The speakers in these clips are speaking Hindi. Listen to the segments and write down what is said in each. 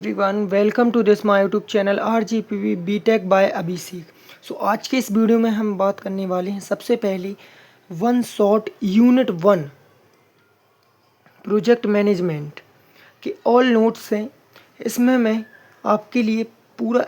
Everyone welcome to this my YouTube channel RGPV BTech by Abhishek. आज के इस वीडियो में हम बात करने वाले हैं सबसे पहले one shot unit 1 project management के ऑल नोट्स हैं। इसमें मैं आपके लिए पूरा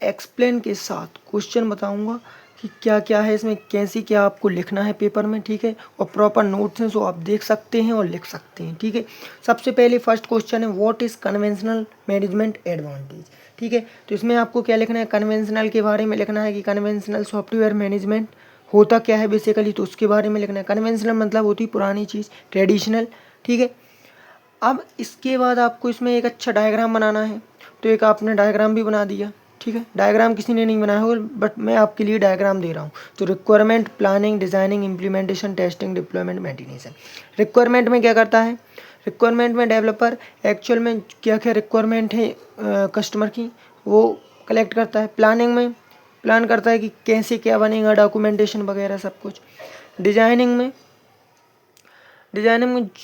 एक्सप्लेन के साथ क्वेश्चन बताऊंगा कि क्या क्या है इसमें, कैसे क्या आपको लिखना है पेपर में, ठीक है। और प्रॉपर नोट्स हैं, सो आप देख सकते हैं और लिख सकते हैं, ठीक है। सबसे पहले फर्स्ट क्वेश्चन है what is conventional management advantage, ठीक है। तो इसमें आपको क्या लिखना है, कन्वेंशनल के बारे में लिखना है कि कन्वेंशनल सॉफ्टवेयर मैनेजमेंट होता क्या है बेसिकली, तो उसके बारे में लिखना है। कन्वेंशनल मतलब होती पुरानी चीज़, ट्रेडिशनल, ठीक है। अब इसके बाद आपको इसमें एक अच्छा डायग्राम बनाना है, तो एक आपने डायग्राम भी बना दिया, ठीक है। डायग्राम किसी ने नहीं बनाया होगा बट मैं आपके लिए डायग्राम दे रहा हूँ। तो requirement, planning, designing, implementation, testing, deployment, maintenance. Requirement में क्या करता है, रिक्वायरमेंट में डेवलपर एक्चुअल में क्या क्या रिक्वायरमेंट है कस्टमर की वो कलेक्ट करता है। प्लानिंग में प्लान करता है कि कैसे क्या बनेगा, डॉक्यूमेंटेशन वगैरह सब कुछ। डिजाइनिंग में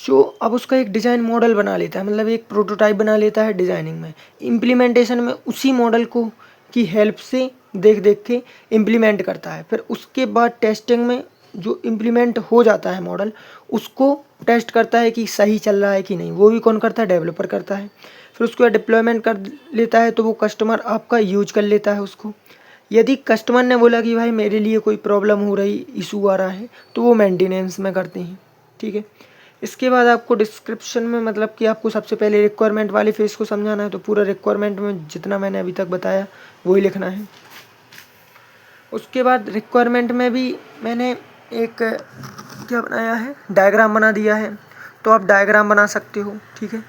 जो अब उसका एक डिज़ाइन मॉडल बना लेता है, मतलब एक प्रोटोटाइप बना लेता है डिज़ाइनिंग में। इम्प्लीमेंटेशन में उसी मॉडल को की हेल्प से देख देख के इम्प्लीमेंट करता है। फिर उसके बाद टेस्टिंग में जो इम्प्लीमेंट हो जाता है मॉडल, उसको टेस्ट करता है कि सही चल रहा है कि नहीं, वो भी कौन करता है, डेवलपर करता है। फिर उसके बाद डिप्लॉयमेंट कर लेता है, तो वो कस्टमर आपका यूज कर लेता है उसको। यदि कस्टमर ने बोला कि भाई मेरे लिए कोई प्रॉब्लम हो रही, इशू आ रहा है, तो वो मेंटेनेंस में करते हैं, ठीक है। इसके बाद आपको डिस्क्रिप्शन में मतलब कि आपको सबसे पहले रिक्वायरमेंट वाले फेज को समझाना है, तो पूरा रिक्वायरमेंट में जितना मैंने अभी तक बताया वही लिखना है। उसके बाद रिक्वायरमेंट में भी मैंने एक क्या बनाया है, डायग्राम बना दिया है, तो आप डायग्राम बना सकते हो, ठीक है।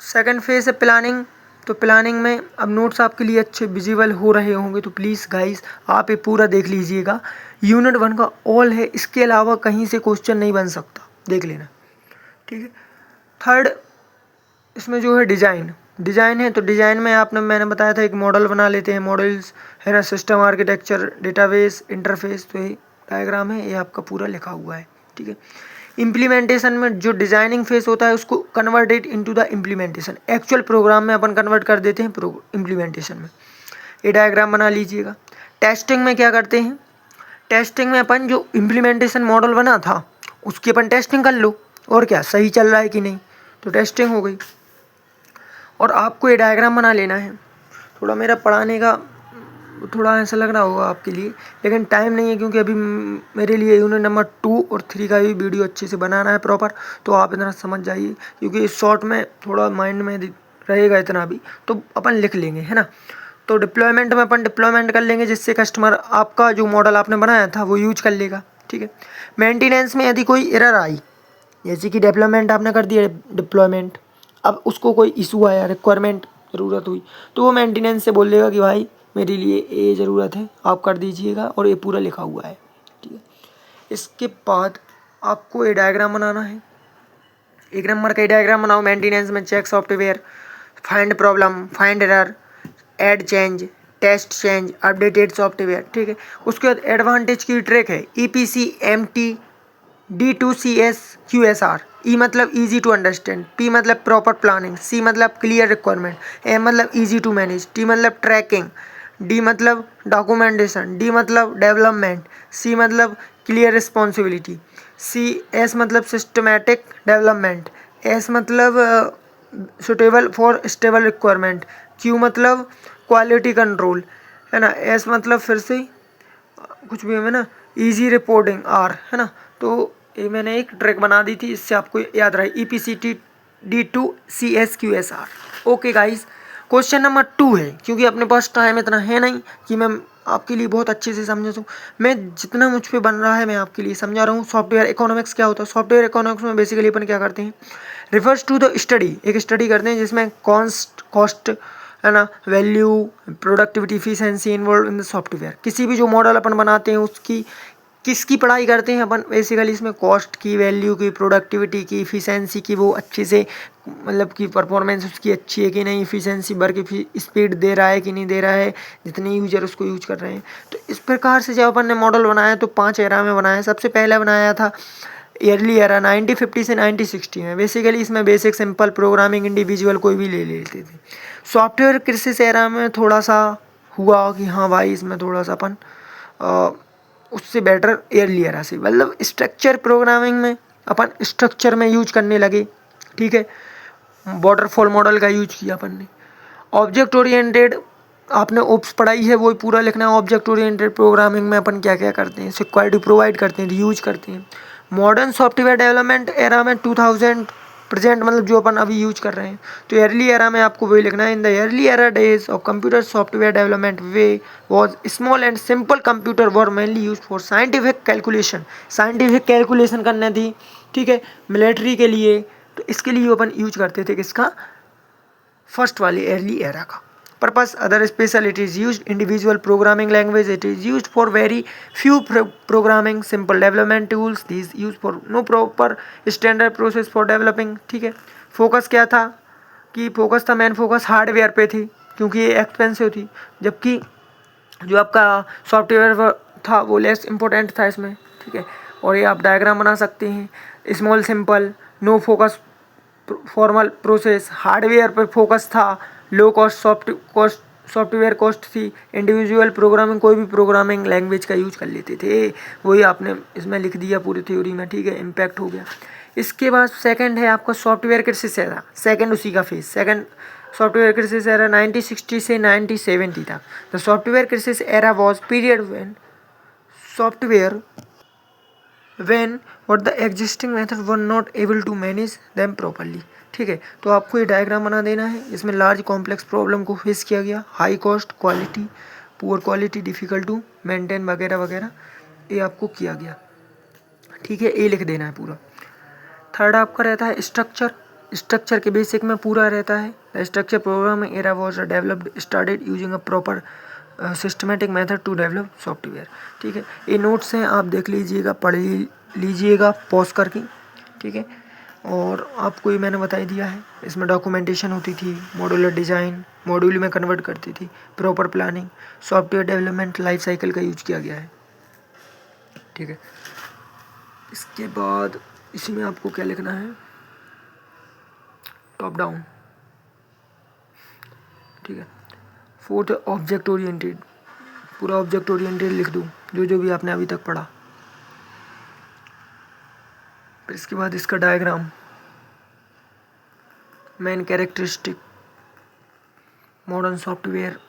सेकंड फेज है प्लानिंग। तो प्लानिंग में अब नोट्स आपके लिए अच्छे विजिबल हो रहे होंगे, तो प्लीज़ गाइस आप ये पूरा देख लीजिएगा। यूनिट 1 का ऑल है, इसके अलावा कहीं से क्वेश्चन नहीं बन सकता, देख लेना, ठीक है। थर्ड इसमें जो है डिज़ाइन है, तो डिज़ाइन में मैंने बताया था एक मॉडल बना लेते हैं, मॉडल्स है ना, सिस्टम आर्किटेक्चर, डेटाबेस, इंटरफेस। तो ये डायग्राम है, ये आपका पूरा लिखा हुआ है, ठीक है। इम्प्लीमेंटेशन में जो डिज़ाइनिंग फेस होता है उसको converted into the implementation, actual program में अपन कन्वर्ट कर देते हैं इम्प्लीमेंटेशन में। ये डायग्राम बना लीजिएगा। टेस्टिंग में क्या करते हैं, टेस्टिंग में अपन जो इम्प्लीमेंटेशन मॉडल बना था उसकी अपन टेस्टिंग कर लो, और क्या सही चल रहा है कि नहीं, तो टेस्टिंग हो गई। और आपको ये डायग्राम बना लेना है। थोड़ा मेरा पढ़ाने का थोड़ा ऐसा लग रहा होगा आपके लिए, लेकिन टाइम नहीं है क्योंकि अभी मेरे लिए यूनिट नंबर 2 और 3 का भी वीडियो अच्छे से बनाना है प्रॉपर, तो आप इतना समझ जाइए क्योंकि इस शॉर्ट में थोड़ा माइंड में रहेगा इतना भी, तो अपन लिख लेंगे, है ना। तो डिप्लॉयमेंट में अपन डिप्लॉयमेंट कर लेंगे जिससे कस्टमर आपका जो मॉडल आपने बनाया था वो यूज कर लेगा, ठीक है। मेंटेनेंस में यदि कोई एरर आई, जैसे कि डेवलपमेंट आपने कर दिया, डिप्लॉयमेंट, अब उसको कोई इशू आया, रिक्वायरमेंट ज़रूरत हुई, तो वो मेंटेनेंस से बोल देगा कि भाई मेरे लिए ये ज़रूरत है, आप कर दीजिएगा, और ये पूरा लिखा हुआ है, ठीक है। इसके बाद आपको ये डायग्राम बनाना है, एक नंबर का डायग्राम बनाओ। मेंटेनेंस में check software, find problem, find error, add change, test change, updated software, ठीक है। उसके बाद एडवांटेज की ट्रैक है EPC, MT, D2CS, QSR। E मतलब ईजी टू अंडरस्टैंड, P मतलब प्रॉपर प्लानिंग, C मतलब क्लियर रिक्वायरमेंट, M मतलब ईजी टू मैनेज, T मतलब ट्रैकिंग, D मतलब डॉक्यूमेंटेशन, D मतलब डेवलपमेंट, C मतलब क्लियर रिस्पॉन्सिबिलिटी, S मतलब सिस्टमैटिक डेवलपमेंट, S मतलब suitable for stable requirement, Q मतलब क्वालिटी कंट्रोल, है ना। S मतलब फिर से कुछ भी है ना, इजी रिपोर्टिंग, R, है ना। तो ये मैंने एक ट्रैक बना दी थी, इससे आपको याद रहे EPCT D2CSQSR। Okay guys, question number 2 है, क्योंकि अपने पास टाइम इतना है नहीं कि मैं आपके लिए बहुत अच्छे से समझा दूँ। मैं जितना मुझ पे बन रहा है मैं आपके लिए समझा रहा हूँ। सॉफ्टवेयर इकोनॉमिक्स क्या होता है, सॉफ्टवेयर इकोनॉमिक्स में बेसिकली अपन क्या करते हैं, रिफर्स टू द स्टडी, एक स्टडी करते हैं जिसमें कॉस्ट, है ना, value, productivity, efficiency involve in the software. किसी भी जो मॉडल अपन बनाते हैं उसकी किसकी पढ़ाई करते हैं अपन, बेसिकली इसमें कॉस्ट की, वैल्यू की, प्रोडक्टिविटी की, इफिशिएंसी की, वो अच्छे से मतलब कि परफॉर्मेंस उसकी अच्छी है कि नहीं, इफिशिएंसी वर्क स्पीड दे रहा है कि नहीं दे रहा है, जितने यूजर उसको यूज कर रहे हैं। तो इस प्रकार से जब अपन ने मॉडल बनाया तो 5 एरा में बनाया। सबसे पहले बनाया था ईयरली एरा 1950 से 1960 में। बेसिकली इसमें बेसिक सिंपल प्रोग्रामिंग इंडिविजुअल कोई भी ले लेते थे। सॉफ्टवेयर क्राइसिस एरा में थोड़ा सा हुआ कि हाँ भाई इसमें थोड़ा सा अपन उससे बेटर ईयरली एरा से, मतलब स्ट्रक्चर प्रोग्रामिंग में अपन स्ट्रक्चर में यूज करने लगे, ठीक है। वाटरफॉल मॉडल का यूज किया अपन ने। ऑब्जेक्ट ओरिएंटेड आपने ओप्स पढ़ाई है, वो पूरा लिखना है। ऑब्जेक्ट ओरिएंटेड प्रोग्रामिंग में अपन क्या क्या करते हैं, सिक्योरिटी प्रोवाइड करते हैं, रीयूज करते हैं। मॉडर्न सॉफ्टवेयर डेवलपमेंट एरा में 2000 प्रेजेंट, मतलब जो अपन अभी यूज कर रहे हैं। तो अर्ली एरा में आपको वही लिखना है। In the early era days of computer software development way was small and simple computer were mainly use for scientific calculation. Scientific calculation करनी थी, ठीक है, मिलिट्री के लिए। तो इसके लिए अपन यूज करते थे किसका, फर्स्ट वाली अर्ली एरा का। Purpose other special, it is used individual programming language, it is used for very few programming simple development tools, these used for no proper standard process for developing, ठीक है। फोकस क्या था कि फोकस था, मेन फोकस हार्डवेयर पे थी क्योंकि ये एक्सपेंसिव थी, जबकि जो आपका सॉफ्टवेयर था वो लेस इम्पोर्टेंट था इसमें, ठीक है। और ये आप डायग्राम बना सकते हैं, small simple no focus formal process, hardware पर फोकस था, लो कॉस्ट सॉफ्टवेयर कॉस्ट थी, इंडिविजुअल प्रोग्रामिंग कोई भी प्रोग्रामिंग लैंग्वेज का यूज कर लेते थे। वही आपने इसमें लिख दिया पूरी थ्योरी में, ठीक है, इम्पैक्ट हो गया। इसके बाद सेकंड है आपका सॉफ्टवेयर क्राइसिस एरा, सेकंड उसी का phase. Second software crisis era 1960 से 1970 तक। The software crisis era was period when software when what the existing method were not able to manage them properly, ठीक है। तो आपको ये डायग्राम बना देना है। इसमें लार्ज कॉम्प्लेक्स प्रॉब्लम को फेस किया गया, high cost, quality poor quality, difficult to maintain वगैरह वगैरह, ये आपको किया गया, ठीक है। ये लिख देना है पूरा। थर्ड आपका रहता है स्ट्रक्चर। स्ट्रक्चर के बेसिक में पूरा रहता है। The structure programming era was developed started using a proper systematic method to develop software, ठीक है। ये नोट्स हैं, आप देख लीजिएगा, पढ़ लीजिएगा पॉज करके, ठीक है। और आपको ये मैंने बता ही दिया है। इसमें डॉक्यूमेंटेशन होती थी, मॉड्यूलर डिज़ाइन मॉड्यूल में कन्वर्ट करती थी, proper planning, software development life cycle का यूज किया गया है, ठीक है। इसके बाद इसी में आपको क्या लिखना है, टॉप डाउन, ठीक है। फोर्थ ऑब्जेक्ट ओरिएंटेड, पूरा ऑब्जेक्ट ओरिएंटेड लिख दूँ जो जो भी आपने अभी तक पढ़ा। फिर इसके बाद इसका diagram, main characteristic, modern software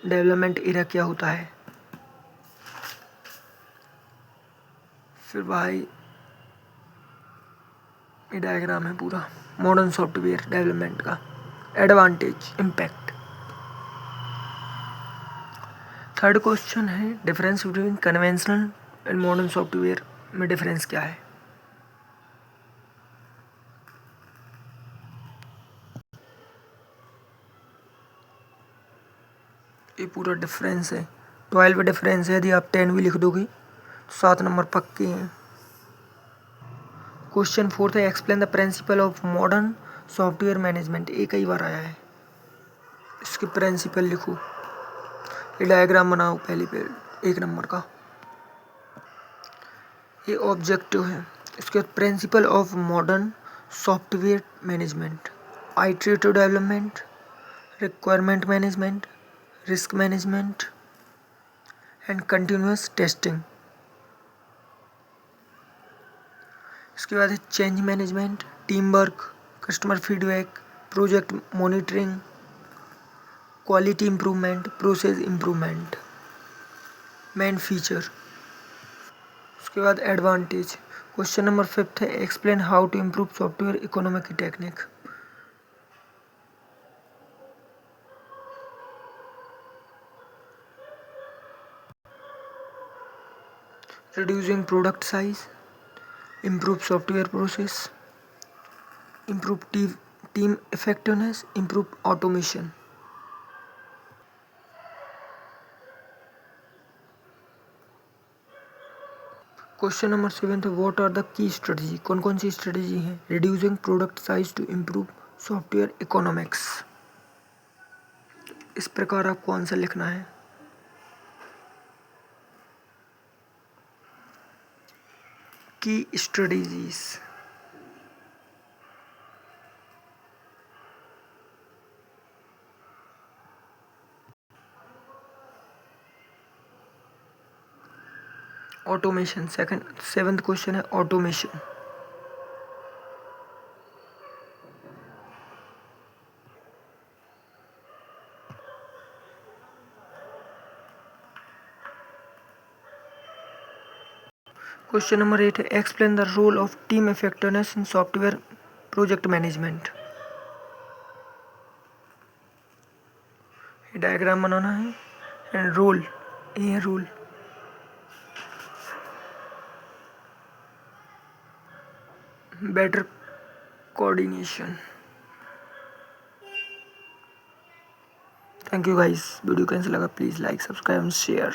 development era क्या होता है। फिर भाई ये डायग्राम है पूरा मॉडर्न सॉफ्टवेयर डेवलपमेंट का, एडवांटेज, इम्पैक्ट। थर्ड क्वेश्चन है difference between conventional and modern software में डिफरेंस क्या है। ये पूरा डिफरेंस है, 12 डिफरेंस है। यदि आप 10 भी लिख दोगे तो 7 नंबर पक्के हैं। क्वेश्चन फोर्थ है explain the principal of modern software management. ये कई बार आया है, इसके प्रिंसिपल लिखो, ये डायग्राम बनाओ पहले पे 1 नंबर का। ये ऑब्जेक्टिव है। इसके principle of modern software management, iterative development, requirement management, risk management and continuous testing. इसके बाद है change management, team work, customer feedback, project monitoring, quality improvement, process improvement, main feature. उसके बाद एडवांटेज। क्वेश्चन नंबर 5 है explain how to improve software economic technique. Reducing product size, improve software process, improve team effectiveness, improve automation। Question number 7 है what are the key strategy. कौन कौन सी स्ट्रेटजी है reducing product size to improve software economics. इस प्रकार आपको आंसर लिखना है। Key strategies. Automation, seventh question है ऑटोमेशन। क्वेश्चन नंबर 8 है explain the role of team effectiveness in software project management. Diagram बनाना है एंड रोल, ये role better coordination. Thank you guys, video कैसा लगा please like subscribe and share.